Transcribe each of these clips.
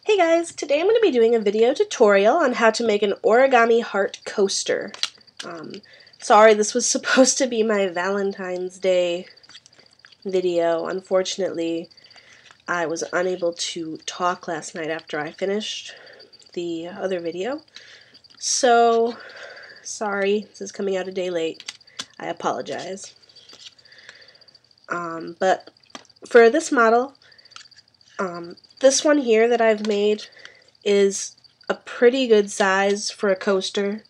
Hey guys, today I'm going to be doing a video tutorial on how to make an Origami Heart Coaster. Sorry, this was supposed to be my Valentine's Day video. Unfortunately, I was unable to talk last night after I finished the other video. So, sorry, this is coming out a day late. I apologize. But for this model, this one here that I've made is a pretty good size for a coaster.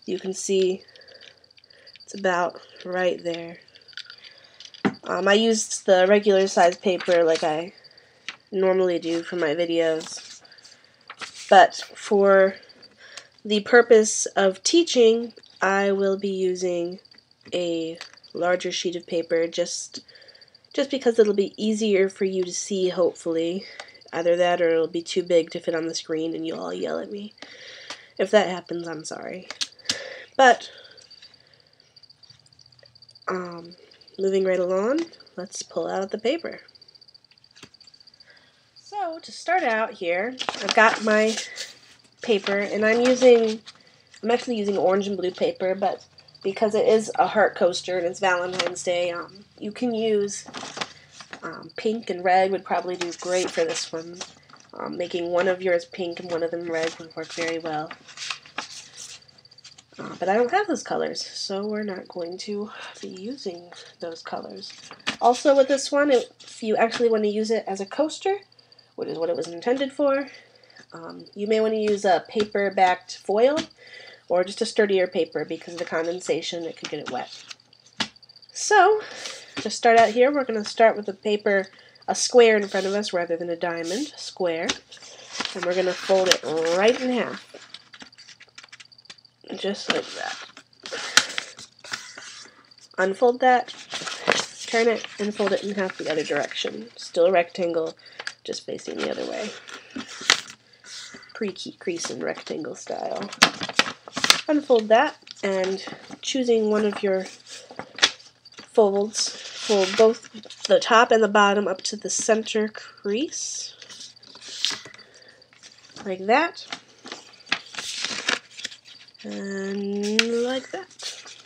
You can see it's about right there. I used the regular size paper like I normally do for my videos, but for the purpose of teaching I will be using a larger sheet of paper just because it'll be easier for you to see, hopefully. Either that or it'll be too big to fit on the screen and you'll all yell at me. If that happens, I'm sorry. But, moving right along, let's pull out the paper. So, to start out here, I've got my paper, and I'm actually using orange and blue paper, but because it is a heart coaster and it's Valentine's Day, you can use pink and red would probably do great for this one. Making one of yours pink and one of them red would work very well. But I don't have those colors, so we're not going to be using those colors. Also with this one, if you actually want to use it as a coaster, which is what it was intended for, you may want to use a paper-backed foil or just a sturdier paper because of the condensation, it could get it wet. So, to start out here, we're going to start with a square in front of us rather than a diamond, square, and we're going to fold it right in half, just like that. Unfold that, turn it, and fold it in half the other direction. Still a rectangle, just facing the other way. Pre-crease in rectangle style. Unfold that, and choosing one of your folds, fold both the top and the bottom up to the center crease, like that, and like that.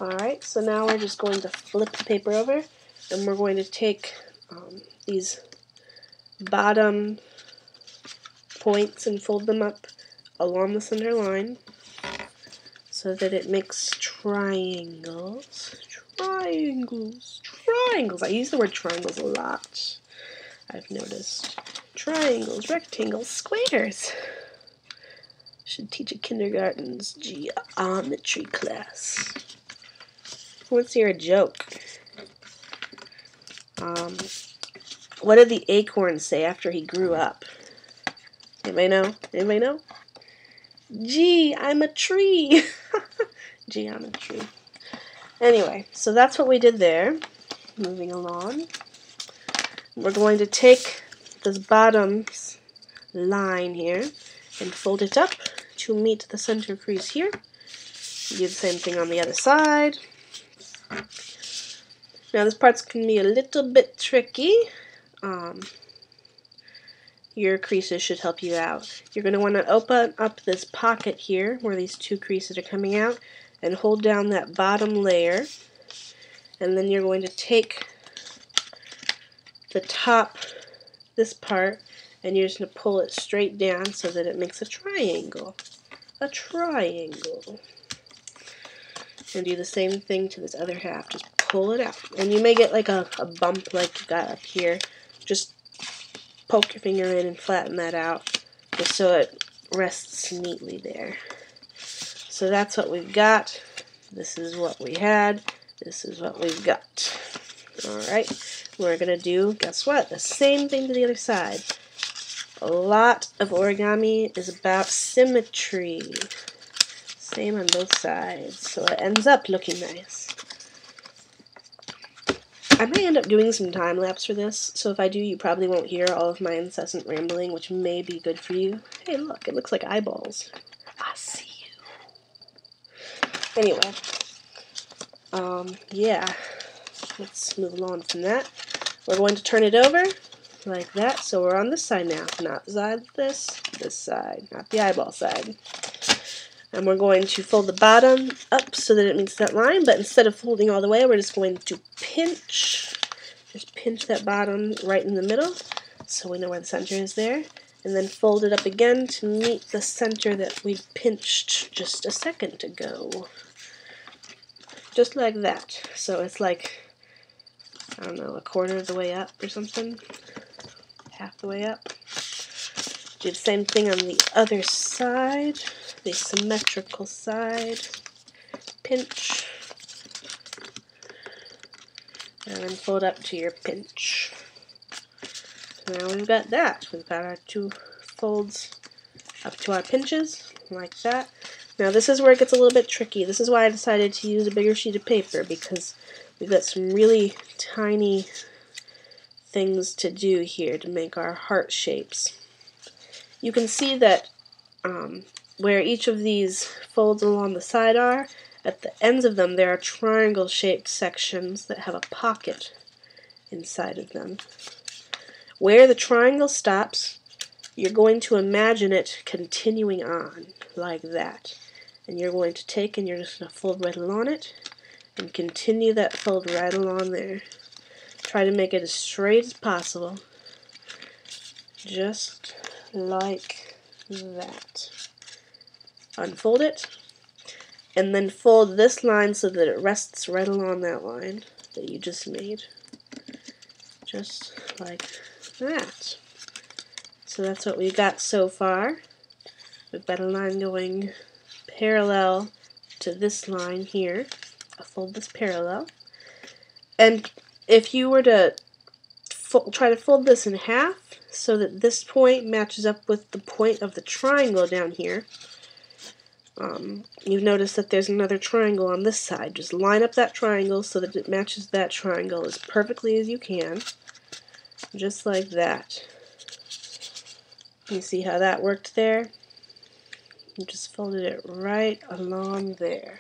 Alright, so now we're just going to flip the paper over, and we're going to take these bottom points and fold them up along the center line so that it makes triangles. Triangles. Triangles. I use the word triangles a lot, I've noticed. Triangles, rectangles, squares. Should teach a kindergarten's geometry class. Who wants to hear a joke? What did the acorn say after he grew up? Anybody know? Anybody know? Gee, I'm a tree. Geometry. Anyway, so that's what we did there. Moving along. We're going to take this bottom line here and fold it up to meet the center crease here. Do the same thing on the other side. Now this part's going to be a little bit tricky. Your creases should help you out. You're going to want to open up this pocket here where these two creases are coming out and hold down that bottom layer, and then you're going to take the top, this part, and you're just going to pull it straight down so that it makes a triangle. A triangle. And do the same thing to this other half. Just pull it out. And you may get like a bump like you got up here. Just poke your finger in and flatten that out just so it rests neatly there. So that's what we've got. This is what we had. This is what we've got. Alright, we're going to do, guess what? The same thing to the other side. A lot of origami is about symmetry. Same on both sides. So it ends up looking nice. I may end up doing some time lapse for this, so if I do, you probably won't hear all of my incessant rambling, which may be good for you. Hey, look, it looks like eyeballs. I see you. Anyway, yeah, let's move along from that. We're going to turn it over, like that. So we're on this side now, not this side, not the eyeball side. And we're going to fold the bottom up so that it meets that line, but instead of folding all the way, we're just going to pinch. Just pinch that bottom right in the middle so we know where the center is there. And then fold it up again to meet the center that we pinched just a second ago. Just like that. So it's like, I don't know, a quarter of the way up or something. Half the way up. Do the same thing on the other side, the symmetrical side. Pinch. And then fold up to your pinch. Now we've got that. We've got our two folds up to our pinches, like that. Now this is where it gets a little bit tricky. This is why I decided to use a bigger sheet of paper, because we've got some really tiny things to do here to make our heart shapes. You can see that where each of these folds along the side are, at the ends of them there are triangle-shaped sections that have a pocket inside of them. Where the triangle stops, you're going to imagine it continuing on like that. And you're going to take and you're just going to fold right along it and continue that fold right along there. Try to make it as straight as possible. Just like that. Unfold it. And then fold this line so that it rests right along that line that you just made. Just like that. So that's what we've got so far. We've got a line going parallel to this line here. I'll fold this parallel. And if you were to try to fold this in half so that this point matches up with the point of the triangle down here, you've noticed that there's another triangle on this side. Just line up that triangle so that it matches that triangle as perfectly as you can. Just like that. You see how that worked there? You just folded it right along there.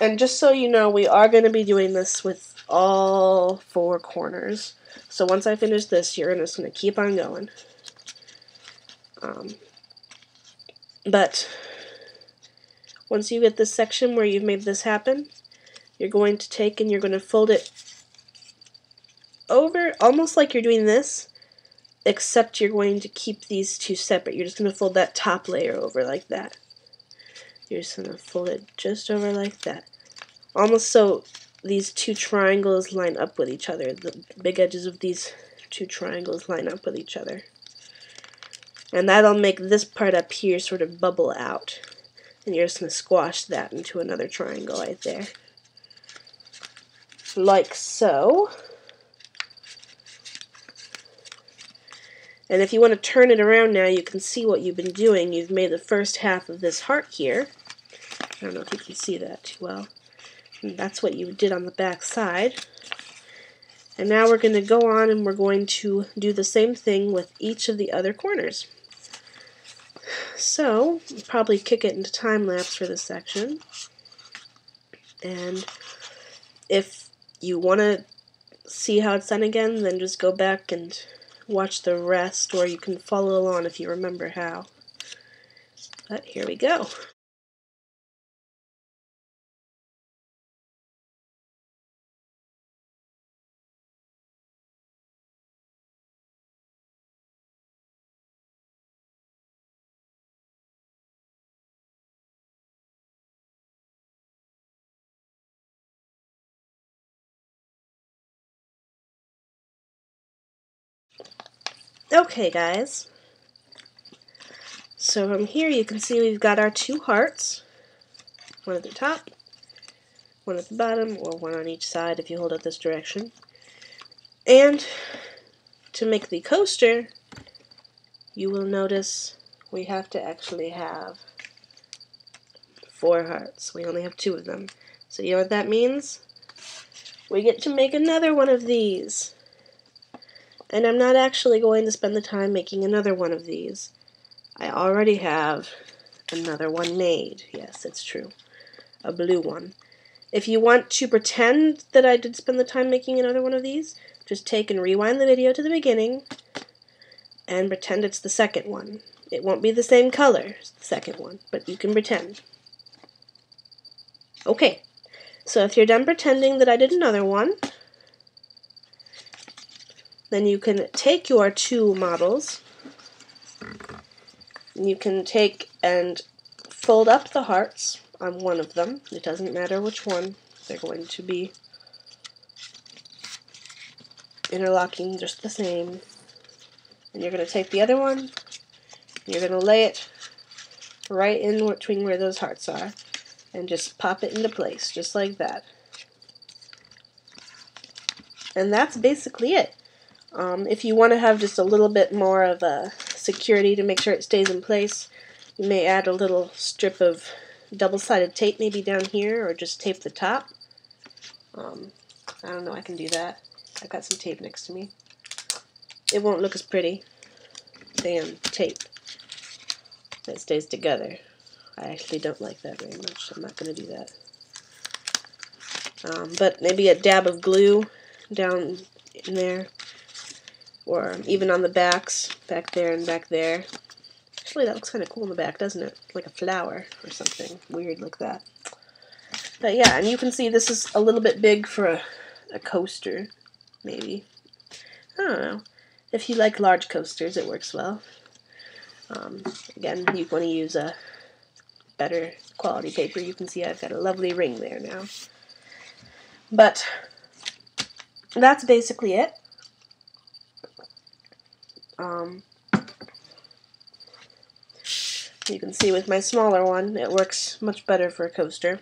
And just so you know, we are going to be doing this with all four corners. So once I finish this, you're just going to keep on going. But once you get this section where you've made this happen, you're going to take and you're going to fold it over, almost like you're doing this, except you're going to keep these two separate. You're just going to fold that top layer over like that. You're just going to fold it just over like that. Almost so these two triangles line up with each other. The big edges of these two triangles line up with each other. And that'll make this part up here sort of bubble out. And you're just going to squash that into another triangle right there. Like so. And if you want to turn it around now, you can see what you've been doing. You've made the first half of this heart here. I don't know if you can see that too well. And that's what you did on the back side. And now we're going to go on and we're going to do the same thing with each of the other corners. So, probably kick it into time lapse for this section. And if you want to see how it's done again, then just go back and watch the rest, or you can follow along if you remember how. But here we go. Okay, guys. So from here you can see we've got our two hearts. One at the top, one at the bottom, or one on each side if you hold it this direction. And to make the coaster, you will notice we have to actually have 4 hearts. We only have 2 of them. So you know what that means? We get to make another one of these. And I'm not actually going to spend the time making another one of these. I already have another one made. Yes, it's true. A blue one. If you want to pretend that I did spend the time making another one of these, just take and rewind the video to the beginning and pretend it's the second one. It won't be the same color as the second one, but you can pretend. Okay, so if you're done pretending that I did another one, then you can take your two models, and you can take and fold up the hearts on one of them. It doesn't matter which one. They're going to be interlocking just the same. And you're going to take the other one, and you're going to lay it right in between where those hearts are, and just pop it into place, just like that. And that's basically it. If you want to have just a little bit more of a security to make sure it stays in place, you may add a little strip of double-sided tape maybe down here, or just tape the top. I don't know, I can do that. I've got some tape next to me. It won't look as pretty. Damn tape that stays together. I actually don't like that very much, so I'm not going to do that. But maybe a dab of glue down in there, or even on the backs, back there and back there. Actually, that looks kind of cool in the back, doesn't it? Like a flower or something weird like that. But yeah, and you can see this is a little bit big for a coaster, maybe. I don't know. If you like large coasters, it works well. Again, you want to use a better quality paper. You can see I've got a lovely ring there now. But that's basically it. You can see with my smaller one, it works much better for a coaster.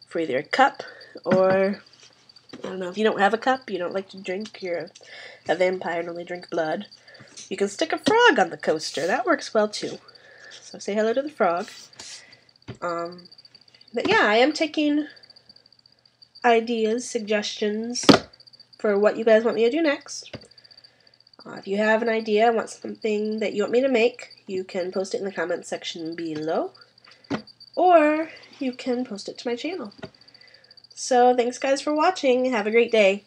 For either a cup or, I don't know, if you don't have a cup, you don't like to drink, you're a vampire and only drink blood, you can stick a frog on the coaster. That works well too. So say hello to the frog. But yeah, I am taking ideas, suggestions for what you guys want me to do next. If you have an idea, want something that you want me to make, you can post it in the comments section below, or you can post it to my channel. So thanks guys for watching. Have a great day.